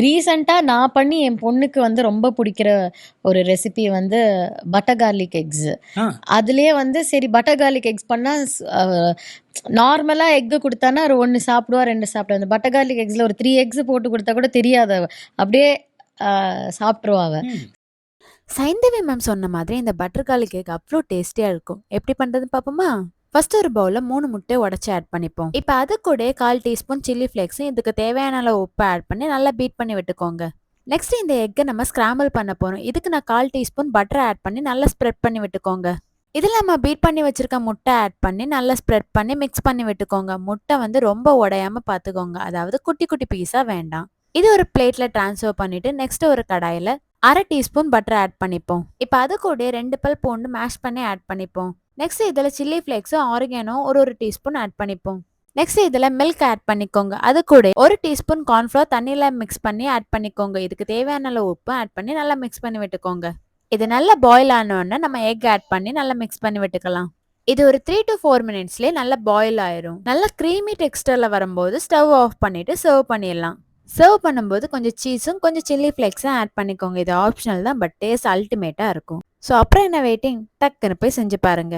ரீசெண்டா நான் பண்ணி என் பொண்ணுக்கு வந்து ரொம்ப பிடிக்கிற ஒரு ரெசிபி வந்து பட்டர் கார்லிக் எக்ஸ். ஆ அதுலயே வந்து சரி பட்டர் கார்லிக் எக்ஸ் பண்ணா நார்மலா எக் கொடுத்தானா ஒரு 1 சாப்பிடுவா 2 சாப்பிடுவா. அந்த பட்டர் கார்லிக் எக்ஸ்ல ஒரு 3 எக்ஸ் போட்டு கொடுத்தா கூட தெரியாது அவ. அப்படியே சாப்பிட்டுருவா அவ. ம் சைந்தவி மேம் சொன்ன மாதிரி இந்த பட்டர் கார்லிக் கேக் அவ்வளோ டேஸ்டியா இருக்கும். எப்படி பண்றதுன்னு பாப்போமா? ஃபர்ஸ்ட் ஒரு பவுல்ல 3 முட்டை உடைச்சு ஆட் பண்ணிப்போம். இப்போ அது கூட 1/4 டீஸ்பூன் சில்லி ஃபிளேக்ஸும் இதுக்கு தேவையான அளவு உப்பு ஆட் பண்ணி நல்லா பீட் பண்ணி விட்டுக்கோங்க. நெக்ஸ்ட் இந்த எக்கை நம்ம ஸ்கிராம்பிள் பண்ண போறோம். இதுக்கு நான் 1/4 டீஸ்பூன் பட்டர் ஆட் பண்ணி நல்லா ஸ்ப்ரெட் பண்ணி விட்டுக்கோங்க. இதில் நம்ம பீட் பண்ணி வச்சிருக்க முட்டை ஆட் பண்ணி நல்லா ஸ்ப்ரெட் பண்ணி மிக்ஸ் பண்ணி விட்டுக்கோங்க. முட்டை வந்து ரொம்ப உடையாம பார்த்துக்கோங்க, அதாவது குட்டி குட்டி பீஸா வேண்டாம். இது ஒரு பிளேட்ல டிரான்ஸ்ஃபர் பண்ணிட்டு நெக்ஸ்ட் ஒரு கடாயில 1/2 டீஸ்பூன் பட்டர் ஆட் பண்ணிப்போம். இப்போ அது கூட 2 பல் பூண்டு மேஷ் பண்ணி ஆட் பண்ணிப்போம். நெக்ஸ்ட் இதில் சில்லி ஃப்ளேக்ஸும் ஆரிகானோ ஒரு டீஸ்பூன் ஆட் பண்ணிப்போம். நெக்ஸ்ட் இதில் மில்க் ஆட் பண்ணிக்கோங்க. அது கூட 1 டீஸ்பூன் கார்ன்ஃப்ளவர் தண்ணியில் மிக்ஸ் பண்ணி ஆட் பண்ணிக்கோங்க. இதுக்கு தேவையான அளவு உப்பு ஆட் பண்ணி நல்லா மிக்ஸ் பண்ணி விட்டுக்கோங்க. இது நல்லா பாயில் ஆனோடனே நம்ம எக் ஆட் பண்ணி நல்லா மிக்ஸ் பண்ணி விட்டுக்கலாம். இது ஒரு 3 to 4 மினிட்ஸ்லேயே நல்லா பாயில் ஆயிரும். நல்லா க்ரீமி டெக்ஸ்டரில் வரும்போது ஸ்டவ் ஆஃப் பண்ணிட்டு சர்வ் பண்ணிடலாம். சர்வ் பண்ணும்போது கொஞ்சம் சீஸும் கொஞ்சம் சில்லி ஃப்ளேக்ஸும் ஆட் பண்ணிக்கோங்க. இது ஆப்ஷனல் தான், பட் டேஸ்ட் அல்டிமேட்டாக இருக்கும். ஸோ அப்புறம் என்ன வெயிட்டிங், டக்குன்னு போய் செஞ்சு பாருங்க.